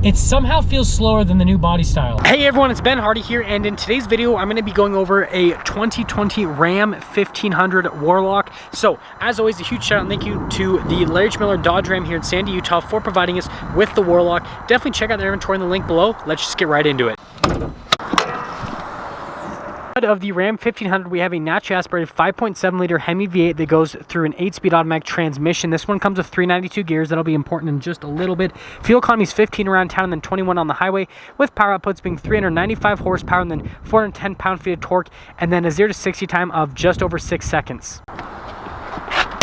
it somehow feels slower than the new body style. Hey everyone, it's Ben Hardy here, and in today's video, I'm gonna be going over a 2020 Ram 1500 Warlock. So, as always, a huge shout out and thank you to the Larry H. Miller Dodge Ram here in Sandy, Utah for providing us with the Warlock. Definitely check out their inventory in the link below. Let's just get right into it. Of the Ram 1500, we have a naturally aspirated 5.7 liter Hemi V8 that goes through an 8-speed automatic transmission. This one comes with 392 gears. That'll be important in just a little bit. Fuel economy is 15 around town and then 21 on the highway, with power outputs being 395 horsepower and then 410 pound-feet of torque, and then a 0 to 60 time of just over 6 seconds.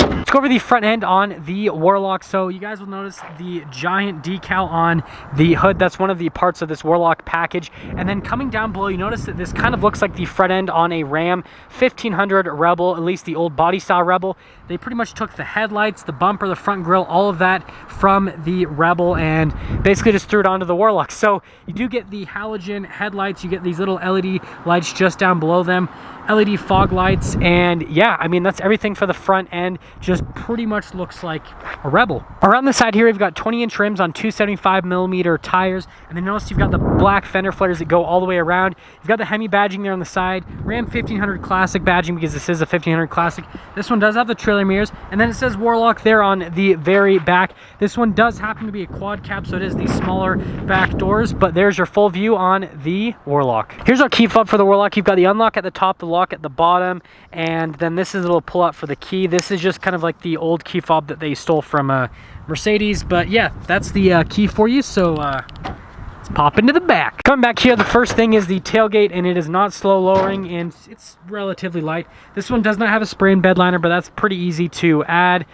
Let's go over the front end on the Warlock. So you guys will notice the giant decal on the hood. That's one of the parts of this Warlock package. And then coming down below, you notice that this kind of looks like the front end on a Ram 1500 Rebel, at least the old body style Rebel. They pretty much took the headlights, the bumper, the front grille, all of that from the Rebel and basically just threw it onto the Warlock. So you do get the halogen headlights, you get these little LED lights just down below them, LED fog lights, and yeah, I mean, that's everything for the front end. Just pretty much looks like a Rebel. Around the side here, we've got 20-inch rims on 275mm tires, and then notice you've got the black fender flares that go all the way around. You've got the Hemi badging there on the side, Ram 1500 Classic badging because this is a 1500 Classic. This one does have the trailer mirrors, and then it says Warlock there on the very back. This one does happen to be a quad cab, so it is the smaller back doors, but there's your full view on the Warlock. Here's our key fob for the Warlock. You've got the unlock at the top, the lock at the bottom, and then this is a little pull out for the key. This is just kind of like the old key fob that they stole from Mercedes, but yeah, that's the key for you. So let's pop into the back. Coming back here, the first thing is the tailgate, and it is not slow lowering, and it's relatively light. This one does not have a spray in bed liner, but that's pretty easy to add.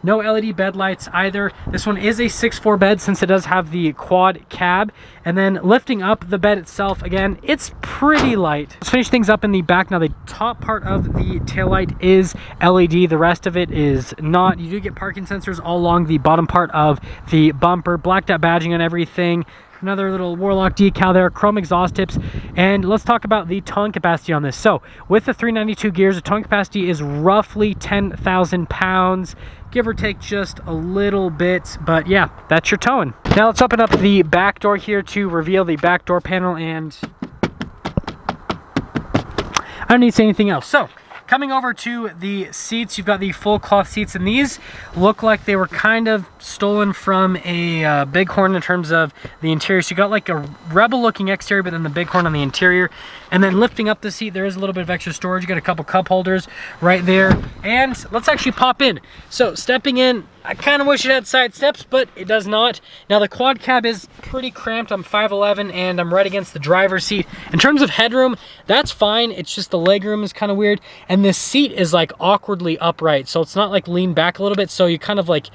No LED bed lights either. This one is a 6'4" bed since it does have the quad cab. And then lifting up the bed itself, again, it's pretty light. Let's finish things up in the back. Now the top part of the taillight is LED. The rest of it is not. You do get parking sensors all along the bottom part of the bumper. Blacked out badging on everything. Another little Warlock decal there, chrome exhaust tips, and let's talk about the towing capacity on this. So with the 392 gears, the towing capacity is roughly 10,000 pounds, give or take just a little bit, but yeah, that's your towing. Now let's open up the back door here to reveal the back door panel, and I don't need to say anything else. So coming over to the seats, you've got the full cloth seats, and these look like they were kind of stolen from a Bighorn in terms of the interior. So you got like a Rebel looking exterior, but then the Bighorn on the interior. And then lifting up the seat, there is a little bit of extra storage. You got a couple cup holders right there. And let's actually pop in. So stepping in, I kind of wish it had side steps, but it does not. Now the quad cab is pretty cramped. I'm 5'11", and I'm right against the driver's seat. In terms of headroom, that's fine. It's just the leg room is kind of weird. And this seat is like awkwardly upright. So it's not like lean back a little bit. So you kind of like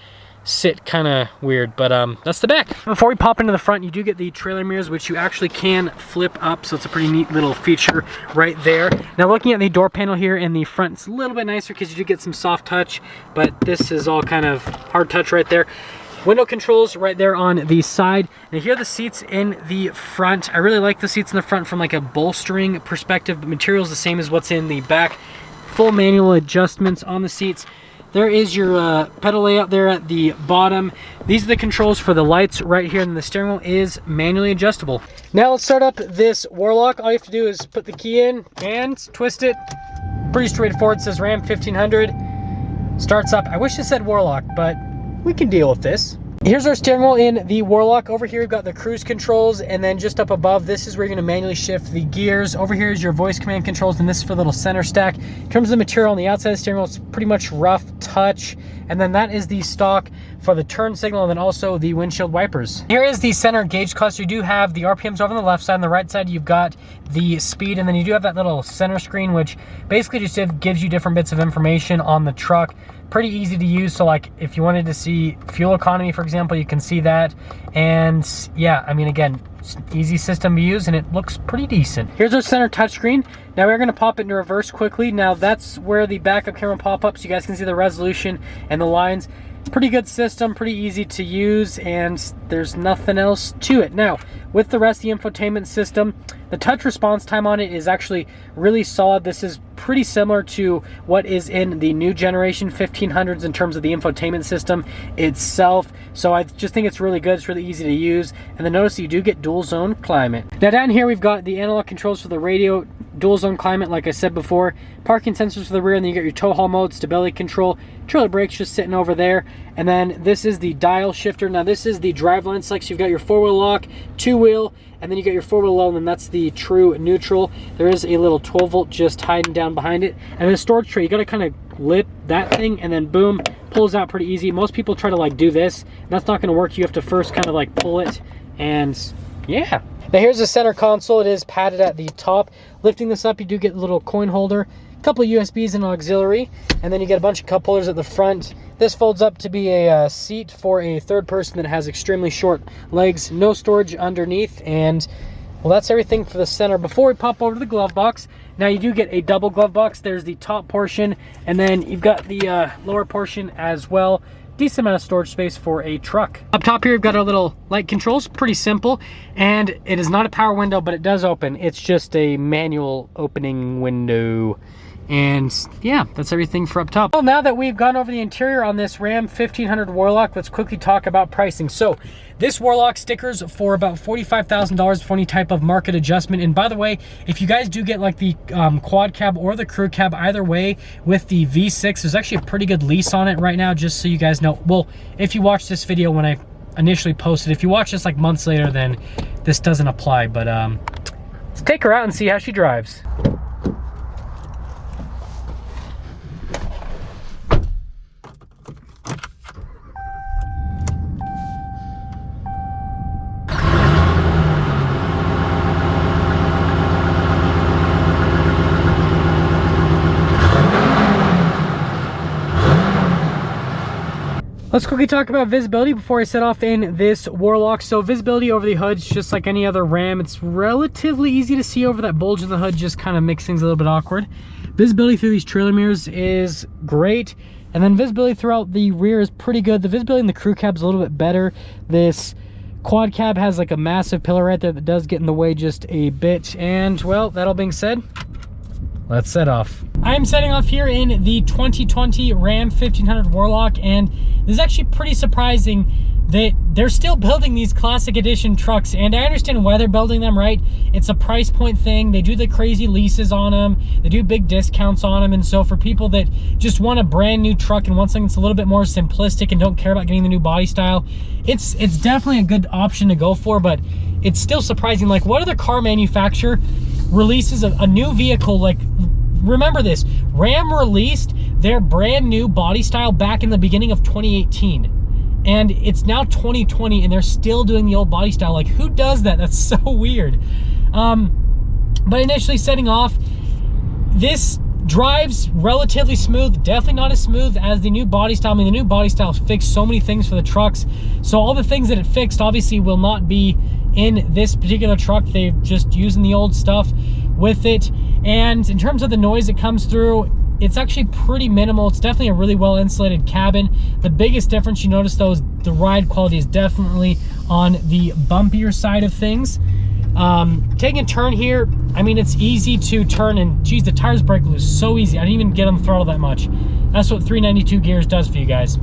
sit kind of weird, but that's the back. Before we pop into the front, you do get the trailer mirrors, which you actually can flip up, so it's a pretty neat little feature right there. Now looking at the door panel here in the front, it's a little bit nicer because you do get some soft touch, but this is all kind of hard touch right there. Window controls right there on the side. Now here are the seats in the front. I really like the seats in the front from like a bolstering perspective. The material is the same as what's in the back. Full manual adjustments on the seats. There is your pedal layout there at the bottom. These are the controls for the lights right here, and the steering wheel is manually adjustable. Now let's start up this Warlock. All you have to do is put the key in and twist it. Pretty straightforward. It says Ram 1500. Starts up. I wish it said Warlock, but we can deal with this. Here's our steering wheel in the Warlock. Over here we've got the cruise controls, and then just up above, this is where you're going to manually shift the gears. Over here is your voice command controls, and this is for the little center stack. In terms of the material on the outside of the steering wheel, it's pretty much rough touch, and then that is the stock for the turn signal, and then also the windshield wipers. Here is the center gauge cluster. You do have the RPMs over on the left side. On the right side you've got the speed, and then you do have that little center screen, which basically just gives you different bits of information on the truck. Pretty easy to use, so like if you wanted to see fuel economy, for example, you can see that. And yeah, I mean, again, it's an easy system to use, and it looks pretty decent. Here's our center touchscreen. Now we're going to pop it into reverse quickly. Now that's where the backup camera pop up, so you guys can see the resolution and the lines. Pretty good system, pretty easy to use, and there's nothing else to it. Now, with the rest of the infotainment system, the touch response time on it is actually really solid. This is pretty similar to what is in the new generation 1500s in terms of the infotainment system itself. So I just think it's really good. It's really easy to use. And then notice you do get dual zone climate. Now down here we've got the analog controls for the radio, dual zone climate like I said before, parking sensors for the rear, and then you got your tow haul mode, stability control, trailer brakes just sitting over there. And then this is the dial shifter. Now this is the driveline select. So you've got your 4-wheel lock, 2-wheel, and then you got your 4-wheel low, and then that's the true neutral. There is a little 12-volt just hiding down behind it. And then the storage tray, you got to kind of lip that thing, and then boom, pulls out pretty easy. Most people try to like do this, and that's not going to work. You have to first kind of like pull it, and yeah. Now here's the center console. It is padded at the top. Lifting this up, you do get a little coin holder, a couple of USBs and auxiliary, and then you get a bunch of cup holders at the front. This folds up to be a seat for a third person that has extremely short legs, no storage underneath, and well, that's everything for the center. Before we pop over to the glove box, now you do get a double glove box. There's the top portion, and then you've got the lower portion as well. Decent amount of storage space for a truck. Up top here, we've got our little light controls, pretty simple, and it is not a power window, but it does open. It's just a manual opening window. And yeah, that's everything for up top. Well, now that we've gone over the interior on this Ram 1500 Warlock, let's quickly talk about pricing. So this Warlock stickers for about $45,000 for any type of market adjustment. And by the way, if you guys do get like the quad cab or the crew cab, either way with the V6, there's actually a pretty good lease on it right now, just so you guys know. Well, if you watch this video when I initially posted, if you watch this like months later, then this doesn't apply. But let's take her out and see how she drives. Let's quickly talk about visibility before I set off in this Warlock. So visibility over the hood is just like any other Ram. It's relatively easy to see over that bulge in the hood, just kind of makes things a little bit awkward. Visibility through these trailer mirrors is great. And then visibility throughout the rear is pretty good. The visibility in the crew cab is a little bit better. This quad cab has like a massive pillar right there that does get in the way just a bit. And well, that all being said, let's set off. I am setting off here in the 2020 Ram 1500 Warlock, and this is actually pretty surprising that they're still building these classic edition trucks, and I understand why they're building them, right? It's a price point thing. They do the crazy leases on them, they do big discounts on them, and so for people that just want a brand new truck and want something that's a little bit more simplistic and don't care about getting the new body style, it's definitely a good option to go for. But it's still surprising, like what other car manufacturer releases a new vehicle? Like, remember this, Ram released their brand new body style back in the beginning of 2018, and it's now 2020 and they're still doing the old body style. Like, who does that? That's so weird. But initially setting off, this drives relatively smooth, definitely not as smooth as the new body style. I mean, the new body style fixed so many things for the trucks, so all the things that it fixed obviously will not be in this particular truck. They're just using the old stuff with it. And in terms of the noise that comes through, it's actually pretty minimal. It's definitely a really well insulated cabin. The biggest difference you notice though is the ride quality is definitely on the bumpier side of things. Taking a turn here, I mean, it's easy to turn, and geez, the tires break loose so easy. I didn't even get on the throttle that much. That's what 392 gears does for you guys.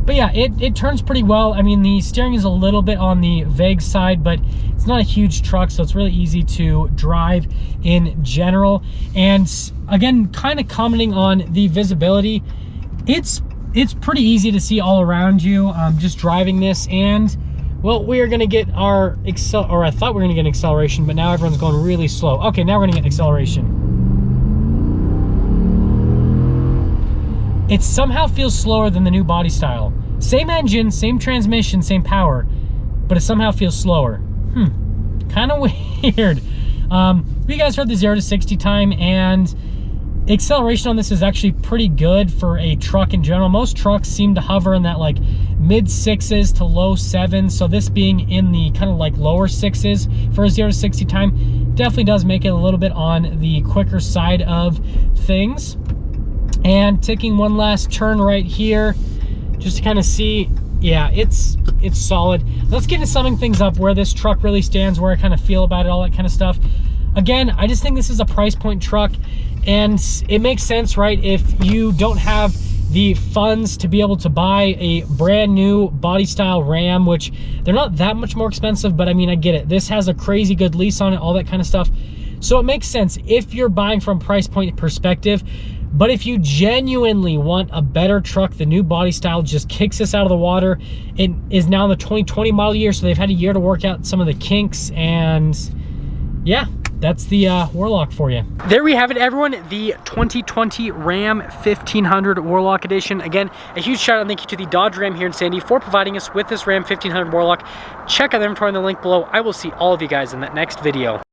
But yeah, it turns pretty well. I mean, the steering is a little bit on the vague side, but it's not a huge truck, so it's really easy to drive in general. And again, kind of commenting on the visibility, it's pretty easy to see all around you just driving this. And well, we are going to get our I thought we were going to get an acceleration, but now everyone's going really slow. Okay, now we're going to get an acceleration. It somehow feels slower than the new body style. Same engine, same transmission, same power, but it somehow feels slower. Kind of weird. You guys heard the 0 to 60 time, and acceleration on this is actually pretty good for a truck in general. Most trucks seem to hover in that like mid 6s to low 7s, so this being in the kind of like lower 6s for a 0 to 60 time definitely does make it a little bit on the quicker side of things. And taking one last turn right here, just to kind of see. Yeah, it's solid. Let's get into summing things up, where this truck really stands, where I kind of feel about it, all that kind of stuff. Again, I just think this is a price point truck, and it makes sense, right? If you don't have the funds to be able to buy a brand new body style Ram, which they're not that much more expensive, but I mean, I get it. This has a crazy good lease on it, all that kind of stuff. So it makes sense if you're buying from price point perspective. But if you genuinely want a better truck, the new body style just kicks this out of the water. It is now in the 2020 model year, so they've had a year to work out some of the kinks, and yeah, that's the Warlock for you. There we have it, everyone. The 2020 Ram 1500 Warlock Edition. Again, a huge shout out and thank you to the Dodge Ram here in Sandy for providing us with this Ram 1500 Warlock. Check out the inventory in the link below. I will see all of you guys in that next video.